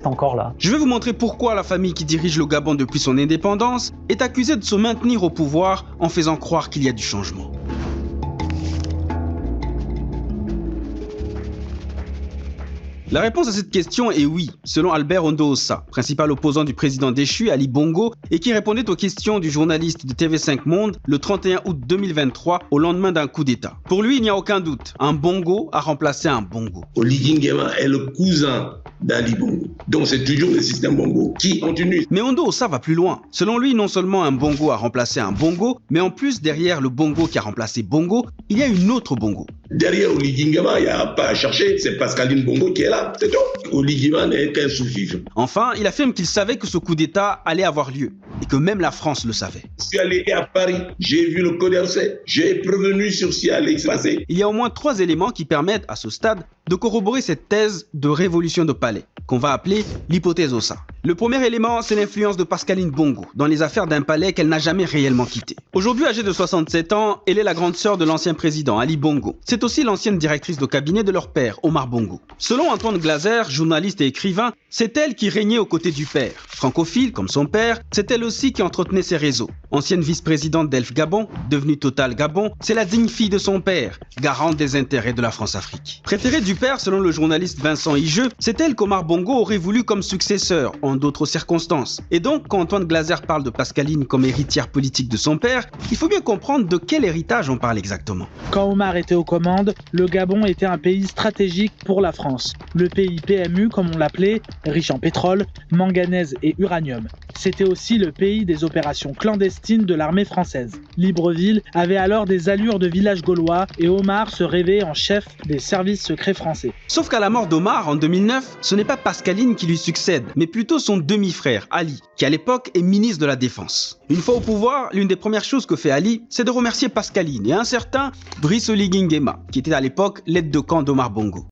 encore là. Je vais vous montrer pourquoi la famille qui dirige le Gabon depuis son indépendance est accusée de se maintenir au pouvoir en faisant croire qu'il y a du changement. La réponse à cette question est oui, selon Albert Ondo-Ossa, principal opposant du président déchu Ali Bongo et qui répondait aux questions du journaliste de TV5 Monde le 31 août 2023 au lendemain d'un coup d'État. Pour lui, il n'y a aucun doute, un Bongo a remplacé un Bongo. Oligui Nguema est le cousin d'Ali Bongo. Donc c'est toujours le système Bongo qui continue. Mais Ondo-Ossa va plus loin. Selon lui, non seulement un Bongo a remplacé un Bongo, mais en plus, derrière le Bongo qui a remplacé Bongo, il y a une autre Bongo. Derrière Oligui Nguema, il n'y a pas à chercher, c'est Pascaline Bongo qui est là, c'est tout. Oligui Nguema n'est qu'un sous-vivant. Enfin, il affirme qu'il savait que ce coup d'État allait avoir lieu et que même la France le savait. Je suis allé à Paris, j'ai vu le CODERCE, j'ai prévenu sur ce qui allait se passer. Il y a au moins 3 éléments qui permettent, à ce stade, de corroborer cette thèse de révolution de palais, qu'on va appeler l'hypothèse Ossa. Le premier élément, c'est l'influence de Pascaline Bongo dans les affaires d'un palais qu'elle n'a jamais réellement quitté. Aujourd'hui âgée de 67 ans, elle est la grande sœur de l'ancien président Ali Bongo. C'est aussi l'ancienne directrice de cabinet de leur père, Omar Bongo. Selon Antoine Glaser, journaliste et écrivain, c'est elle qui régnait aux côtés du père. Francophile, comme son père, c'est elle aussi qui entretenait ses réseaux. Ancienne vice-présidente d'Elf Gabon, devenue Total Gabon, c'est la digne fille de son père, garante des intérêts de la France-Afrique. Préférée du père selon le journaliste Vincent Higeux, c'est elle qu'Omar Bongo aurait voulu comme successeur, en d'autres circonstances. Et donc, quand Antoine Glaser parle de Pascaline comme héritière politique de son père, il faut bien comprendre de quel héritage on parle exactement. Quand Omar était aux commandes, le Gabon était un pays stratégique pour la France. Le pays PMU, comme on l'appelait, riche en pétrole, manganèse et uranium. C'était aussi le pays des opérations clandestines de l'armée française. Libreville avait alors des allures de village gaulois et Omar se rêvait en chef des services secrets français. Sauf qu'à la mort d'Omar en 2009, ce n'est pas Pascaline qui lui succède, mais plutôt son demi-frère Ali, qui à l'époque est ministre de la Défense. Une fois au pouvoir, l'une des premières choses que fait Ali, c'est de remercier Pascaline et un certain Brice Oligui Nguema, qui était à l'époque l'aide de camp d'Omar Bongo.